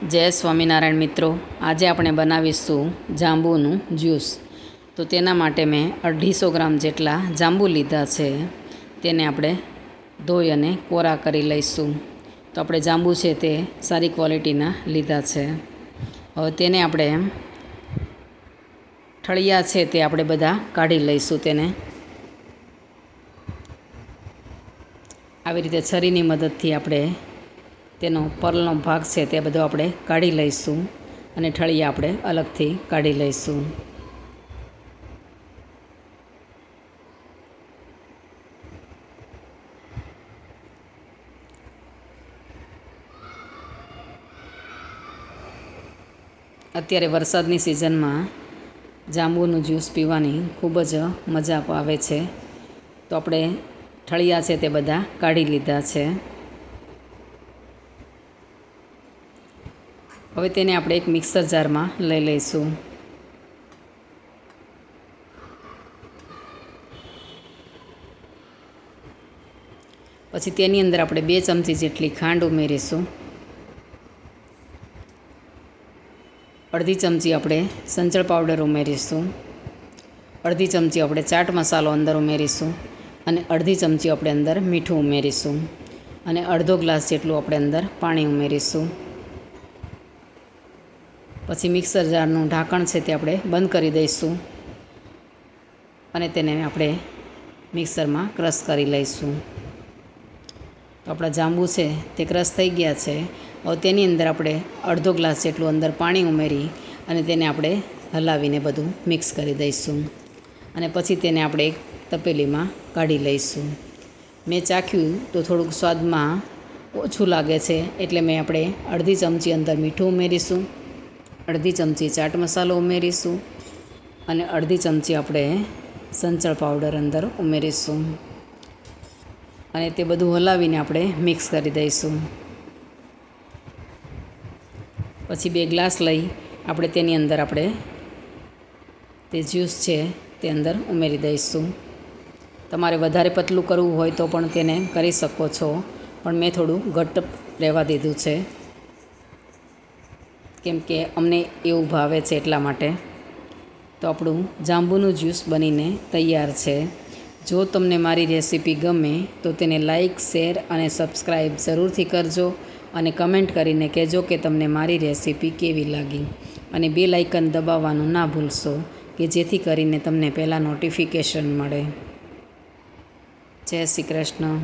જય સ્વામિનારાયણ મિત્રો, આજે આપણે બનાવીશું જાંબુનું જ્યુસ. તો તેના માટે મેં 250 ગ્રામ જેટલા જાંબુ લીધા છે. તેને આપણે ધોઈ અને કોરા કરી લઈશું. તો આપણે જાંબુ છે તે સારી ક્વોલિટીના લીધા છે. હવે તેને આપણે ઠળિયા છે તે આપણે બધા કાઢી લઈશું. તેને આવી રીતે છરીની મદદથી આપણે તેનો પરનો ભાગ છે તે બધો આપણે કાઢી લઈશું અને ઠળિયા આપણે અલગથી કાઢી લઈશું. અત્યારે વરસાદની સિઝનમાં જાંબુનું જ્યુસ પીવાની ખૂબ જ મજા આવે છે. તો આપણે ઠળિયા છે તે બધા કાઢી લીધા છે. હવે તેને આપણે એક મિક્સર જારમાં લઈ લઈશું. પછી તેની અંદર આપણે 2 ચમચી જેટલી ખાંડ ઉમેરીશું. અડધી ચમચી આપણે સંચળ પાવડર ઉમેરીશું. અડધી ચમચી આપણે ચાટ મસાલો અંદર ઉમેરીશું અને અડધી ચમચી આપણે અંદર મીઠું ઉમેરીશું અને અડધો ગ્લાસ જેટલું આપણે અંદર પાણી ઉમેરીશું. પછી મિક્સર જારનું ઢાંકણ છે તે આપણે બંધ કરી દઈશું અને તેને આપણે મિક્સરમાં ક્રશ કરી લઈશું. તો આપણા જાંબુ છે તે ક્રશ થઈ ગયા છે. હવે તેની અંદર આપણે અડધો ગ્લાસ જેટલું અંદર પાણી ઉમેરી અને તેને આપણે હલાવીને બધું મિક્સ કરી દઈશું અને પછી તેને આપણે એક તપેલીમાં કાઢી લઈશું. મેં ચાખ્યું તો થોડુંક સ્વાદમાં ઓછું લાગે છે એટલે મેં આપણે અડધી ચમચી અંદર મીઠું ઉમેરીશું, અડધી ચમચી ચાટ મસાલો ઉમેરીશું અને અડધી ચમચી આપણે સંચળ પાવડર અંદર ઉમેરીશું અને તે બધું હલાવીને આપણે મિક્સ કરી દઈશું. પછી 2 ગ્લાસ લઈ આપણે તેની અંદર આપણે તે જ્યુસ છે તે અંદર ઉમેરી દઈશું. તમારે વધારે પતલું કરવું હોય તો પણ તેને કરી શકો છો, પણ મેં થોડું ઘટ્ટ રહેવા દીધું છે કેમ કે અમને એવું ભાવે છે એટલા માટે. તો આપણું જાંબુનું જ્યુસ બનીને તૈયાર છે. જો તમને મારી રેસીપી ગમે તો તેને લાઈક, શેર અને સબસ્ક્રાઈબ જરૂરથી કરજો અને કમેન્ટ કરીને કહેજો કે તમને મારી રેસીપી કેવી લાગી અને બેલ આઇકન દબાવવાનું ના ભૂલશો કે જેથી કરીને તમને પહેલાં નોટિફિકેશન મળે. જય શ્રી કૃષ્ણ.